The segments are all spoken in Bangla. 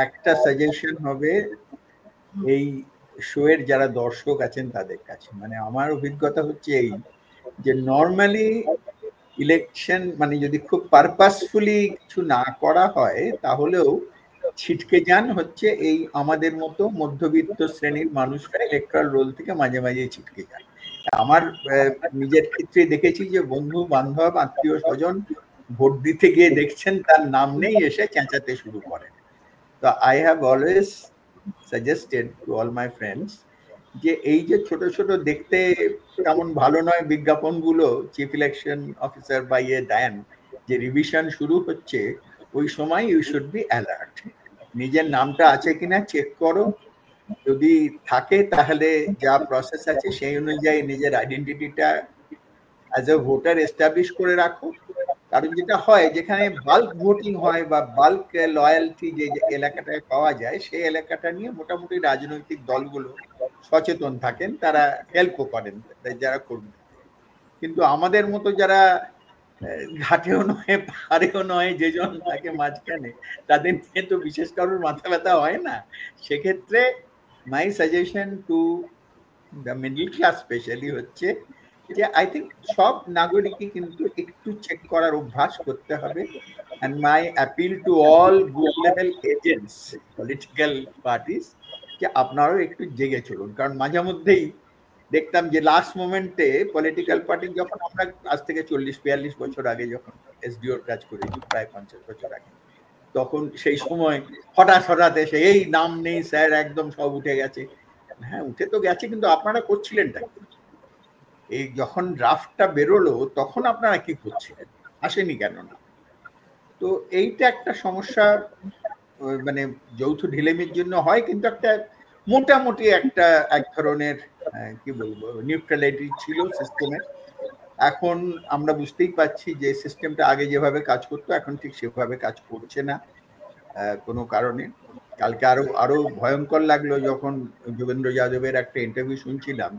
একটা সাজেশন হবে এই শোয়ের যারা দর্শক আছেন তাদের কাছে, মানে আমার অভিজ্ঞতা হচ্ছে এই যে নর্মালি ইলেকশন মানে যদি খুব পারপাসফুলি কিছু না করা হয় তাহলেও ছিটকে যান হচ্ছে এই আমাদের মতো মধ্যবিত্ত শ্রেণীর মানুষরা ইলেকট্রাল রোল থেকে মাঝে মাঝে ছিটকে যান। আমার নিজের ক্ষেত্রে দেখেছি যে বন্ধু বান্ধব আত্মীয় স্বজন ভোট দিতে গিয়ে দেখছেন তার নাম নেই, এসে চেঁচাতে শুরু করেন। তো I have always suggested to all my friends যে এই যে ছোট ছোট দেখতে তেমন ভালো নয় বিজ্ঞাপনগুলো চিফ ইলেকশন অফিসার বা ইয়ে দেন, যে রিভিশন শুরু হচ্ছে ওই সময় ইউ শুড বি অ্যালার্ট, নিজের নামটা আছে কিনা চেক করো, যদি থাকে তাহলে যা প্রসেস আছে সেই অনুযায়ী নিজের আইডেন্টিটিটা অ্যাজ এ ভোটার এস্টাবলিশ করে রাখো। কারণ যেটা হয় যেখানে বাল্ক ভোটিং হয় বা বাল্ক লয়ালটি যে এলাকাটায় পাওয়া যায় সেই এলাকাটা নিয়ে মোটামুটি রাজনৈতিক দলগুলো সচেতন থাকেন, তারা হেল্পও করেন যারা কর্মী। কিন্তু আমাদের মতো যারা ঘাটেও নয় পাহাড়েও নয় যেজন থাকে মাঝখানে, তাদের নিয়ে তো বিশেষ কারোর মাথা ব্যথা হয় না। সেক্ষেত্রে মাই suggestion to the middle class specially হচ্ছে যে আই থিঙ্ক সব নাগরিকই কিন্তু একটু চেক করার অভ্যাস করতে হবে। and my appeal to all good level agents political parties যে আপনারাও একটু জেগে চলুন, কারণ মাঝে মধ্যেই দেখতাম যে লাস্ট মোমেন্টে পলিটিক্যাল পার্টি, যখন আমরা আজ থেকে 40-42 বছর আগে যখন এসডিওর কাজ করেছি প্রায় 50 বছর আগে, তখন সেই সময় হঠাৎ হঠাৎ এসে এই নাম নেই স্যার একদম সব উঠে গেছে। হ্যাঁ উঠে তো গেছে, কিন্তু আপনারা করছিলেনটা কি? এই যখন ড্রাফটটা বেরোলো তখন আপনারা কি করছিলেন, আসেনি কেন না? তো এইটা একটা সমস্যা, মানে যৌথ ঢিলেমির জন্য হয়, কিন্তু একটা মোটামুটি একটা এক ধরনের কি বলবো নিউট্রালিটি ছিল সিস্টেমের। এখন আমরা বুঝতেই পারছি যে সিস্টেমটা আগে যেভাবে কাজ করতো এখন ঠিক সেভাবে কাজ করছে না কোনো কারণে। কালকে আরো ভয়ঙ্কর লাগলো যখন যোগেন্দ্র যাদবের একটা ইন্টারভিউ শুনছিলাম,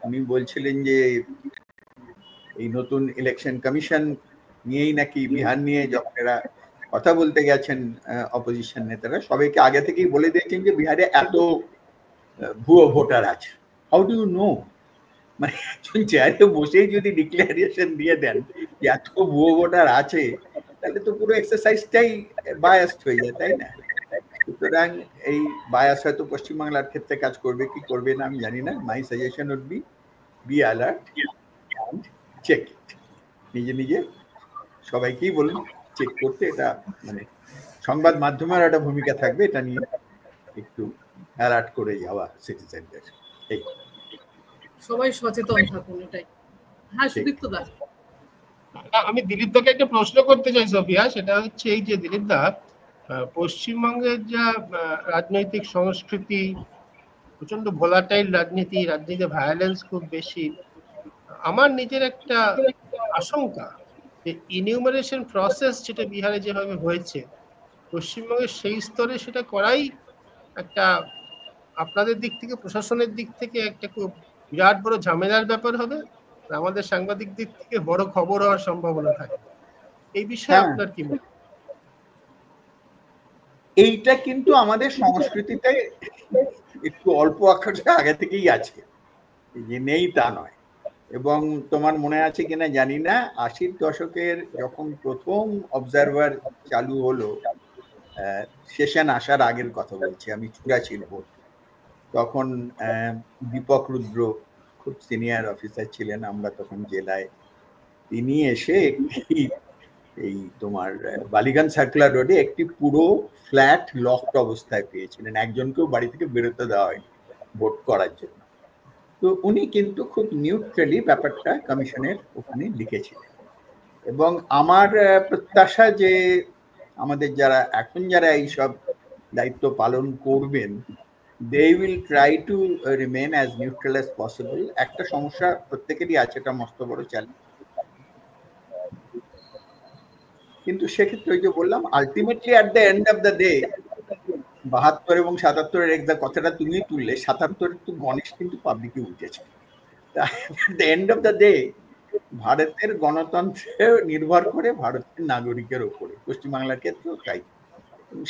উনি বলছিলেন যে এই নতুন ইলেকশন কমিশন নিয়েই নাকি বিহার নিয়ে যখন এরা কথা বলতে গেছেন অপোজিশন নেতারা, সবাইকে আগে থেকেই বলে দিয়েছেন যে বিহারে এত ভুয়ো ভোটার আছে। How do you know? মানে একজন চেয়ারে বসেই যদি ডিক্লারেশন দিয়ে দেন যে এত ভুয়ো ভোটার আছে, তাহলে তো পুরো এক্সারসাইজটাই বায়াসড হয়ে যায়, তাই না? সুতরাং এই বায়াস হয়তো পশ্চিমবাংলার ক্ষেত্রে কাজ করবে কি করবে না আমি জানি না। My suggestion would be alert and check it. নিজে নিজে সবাইকেই বলুন চেক করতে, এটা মানে সংবাদ মাধ্যমের একটা ভূমিকা থাকবে এটা নিয়ে একটু অ্যালার্ট করে যাওয়া সিটিজেনদের। এই সবাই সচেতন থাকুন, এটাই। হ্যাঁ সুদীপ্ত দা। আমি দিলীপ দাকে একটা প্রশ্ন করতে চাই সোফিয়া, সেটা হচ্ছে এই যে দিলীপ দা পশ্চিমবঙ্গের যা রাজনৈতিক সংস্কৃতি, প্রচন্ড ভোলাটাইল রাজনীতিতে ভায়োলেন্স খুব বেশি। আমার নিজের একটা আশঙ্কা যে ইনিউমারেশন প্রসেস যেটা বিহারে যেভাবে হয়েছে, পশ্চিমবঙ্গের সেই স্তরে সেটা করাই একটা আপনাদের দিক থেকে প্রশাসনের দিক থেকে একটা খুব বিরাট বড় ঝামেলার ব্যাপার হবে, আমাদের সাংবাদিক দিক থেকে বড় খবর হওয়ার সম্ভাবনা থাকে। এই বিষয়ে আপনার কি মত? এইটা কিন্তু আমাদের সংস্কৃতিতে একটু অল্প আকারে আগে থেকেই আছে, যে নেই তা নয়। এবং তোমার মনে আছে কিনা জানি না, 80-র দশকের যখন প্রথম অবজারভার চালু হলো, সেশন আসার আগের কথা বলছি আমি, চূড়া ছিল, তখন দীপক রুদ্র খুব সিনিয়র অফিসার ছিলেন, আমরা তখন জেলায়, তিনি এসে এই তোমার বালিগঞ্জ সার্কুলার রোডে একটি পুরো ফ্ল্যাট লকড অবস্থায় পেয়েছিলেন, একজনকেও বাড়ি থেকে বেরোতে দেওয়া হয়নি ভোট করার জন্য। তো উনি কিন্তু খুব নিউট্রালি ব্যাপারটা কমিশনের ওখানে লিখেছিলেন। এবং আমার প্রত্যাশা যে আমাদের যারা এইসব দায়িত্ব পালন করবেন, they will try to remain as neutral as possible. একটা সমস্যা প্রত্যেকেরই আছে, এটা মস্ত বড় চ্যালেঞ্জ, কিন্তু সেক্ষেত্রে ওই যে বললাম ultimately at the end of the day 72 এবং 77-এর একটা কথাটা তুমি তুললে, 77-এর তো গণেশ কিন্তু পাবলিকে উঠেছে। At the end of the day ভারতের গণতন্ত্র নির্ভর করে ভারতের নাগরিকের উপরে, পশ্চিমবাংলার ক্ষেত্রেও তাই।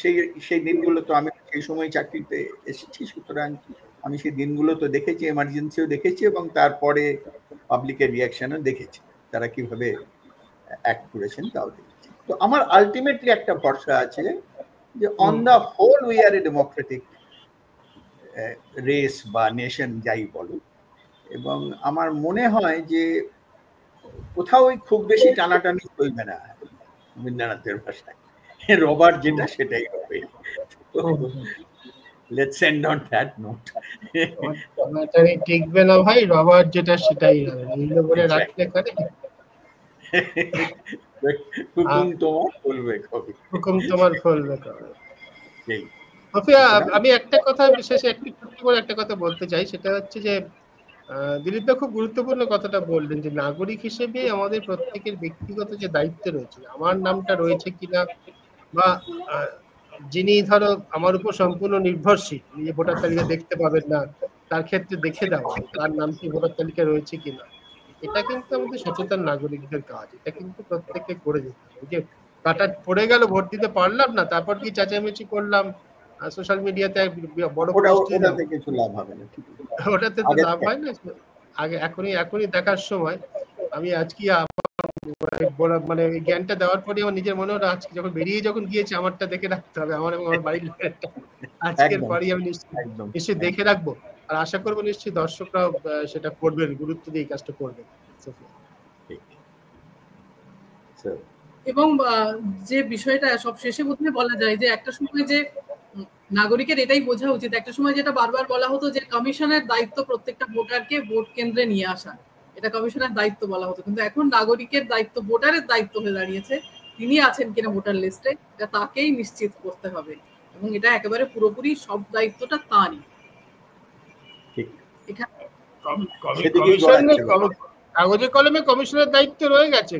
সেই সেই দিনগুলো তো আমি সেই সময় চাকরিতে এসেছি, সুতরাং আমি সেই দিনগুলো তো দেখেছি, এমার্জেন্সিও দেখেছি এবং তারপরে পাবলিকের রিয়াকশনও দেখেছি, তারা কিভাবে অ্যাক্ট করেছেন তাও দেখেছি। তো আমার আলটিমেটলি একটা ভরসা আছে যে on the whole we are a democratic race বা নেশন যাই বলো, এবং আমার মনে হয় যে কোথাও খুব বেশি টানাটানি চলবে না রবীন্দ্রনাথের ভাষায়, রবার যেটা সেটাই হবে। Let's and on that note. টানাটানি টিকবে না ভাই, রবার যেটা সেটাই হবে, নীল বলে রাখলে করে হুকুম তোমার ফলবে কবে, হুকুম তোমার ফলবে কবে। সেই সোফিয়া, আমি একটা কথা বিশেষ একটু ছোট্ট করে একটা কথা বলতে চাই, সেটা হচ্ছে যে দিলীপ দা খুব গুরুত্বপূর্ণ কথাটা বললেন যে নাগরিক হিসেবে আমাদের প্রত্যেকের ব্যক্তিগত যে দায়িত্ব রয়েছে, আমার নামটা রয়েছে কিনা, বা যিনি ধরো আমার উপর সম্পূর্ণ নির্ভরশীল, যে ভোটার তালিকা দেখতে পাবেন না, তার ক্ষেত্রে দেখে দেওয়া তার নামটি ভোটার তালিকা রয়েছে কিনা, এটা কিন্তু আমাদের সচেতন নাগরিকদের কাজ, এটা কিন্তু প্রত্যেককে করে যেতে হবে। যে কাটা পড়ে গেল, ভোট দিতে পারলাম না, তারপর কি চেঁচামেচি করলাম সোশ্যাল মিডিয়াতে বড় পোস্ট দিলাম, কিছু লাভ হবে না, ওটাতে তো লাভ হয় না। আগে এখনই দেখার সময় আমি আজকে মানে জ্ঞানটা দেওয়ার পরে আমার নিজের মনে হলো আজকে যখন গিয়েছি আমারটা দেখে রাখতে হবে, আমার এবং আমার বাড়ির লোকেরটা আজকের পরেই আমি নিশ্চয়ই দেখে রাখবো, আর আশা করবো নিশ্চয়ই দর্শকরাও সেটা করবেন, গুরুত্ব দিয়ে কাজটা করবেন। এবং যে বিষয়টা সব শেষে বোধহয় বলা যায় যে একটা সময় যে নাগরিকের এটাই বোঝা উচিত, একটা সময় যেটা বারবার বলা হতো যে কমিশনের দায়িত্ব প্রত্যেকটা ভোটারকে ভোট কেন্দ্রে নিয়ে আসা, এটা কমিশনের দায়িত্ব বলা হতো, কিন্তু এখন নাগরিকের দায়িত্ব, ভোটারের দায়িত্ব হয়ে দাঁড়িয়েছে তিনি আছেন কিনা ভোটার লিস্টে এটা তাকেই নিশ্চিত করতে হবে, এবং এটা একেবারে পুরোপুরি সব দায়িত্বটা তারই। কাগজে কলমে কমিশনের দায়িত্ব রয়ে গেছে।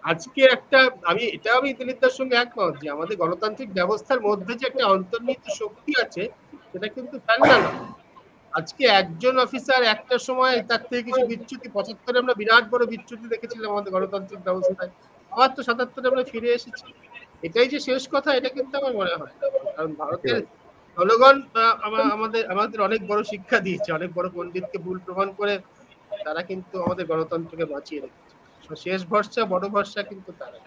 আজকে একটা আমি দিলীপদার সঙ্গে একমত যে আমাদের গণতান্ত্রিক ব্যবস্থার মধ্যে যে একটা অন্তর্নিহিত শক্তি আছে সেটা কিন্তু ফেলনা না। আজকে একজন অফিসার একটা সময় তার থেকে কিছু বিচ্যুতি, ৭৫-এ আমরা বিরাট বড় বিচ্যুতি দেখেছিলাম আমাদের গণতান্ত্রিক ব্যবস্থায়, আবার তো ৭৭-এ আমরা ফিরে এসেছি, এটাই যে শেষ কথা এটা কিন্তু আমার মনে হয়। কারণ ভারতের জনগণ আমাদের অনেক বড় শিক্ষা দিয়েছে, অনেক বড় পণ্ডিতকে ভুল প্রমাণ করে তারা কিন্তু আমাদের গণতন্ত্রকে বাঁচিয়ে রেখেছে। শেষ ভরসা, বড় ভরসা কিন্তু তারা।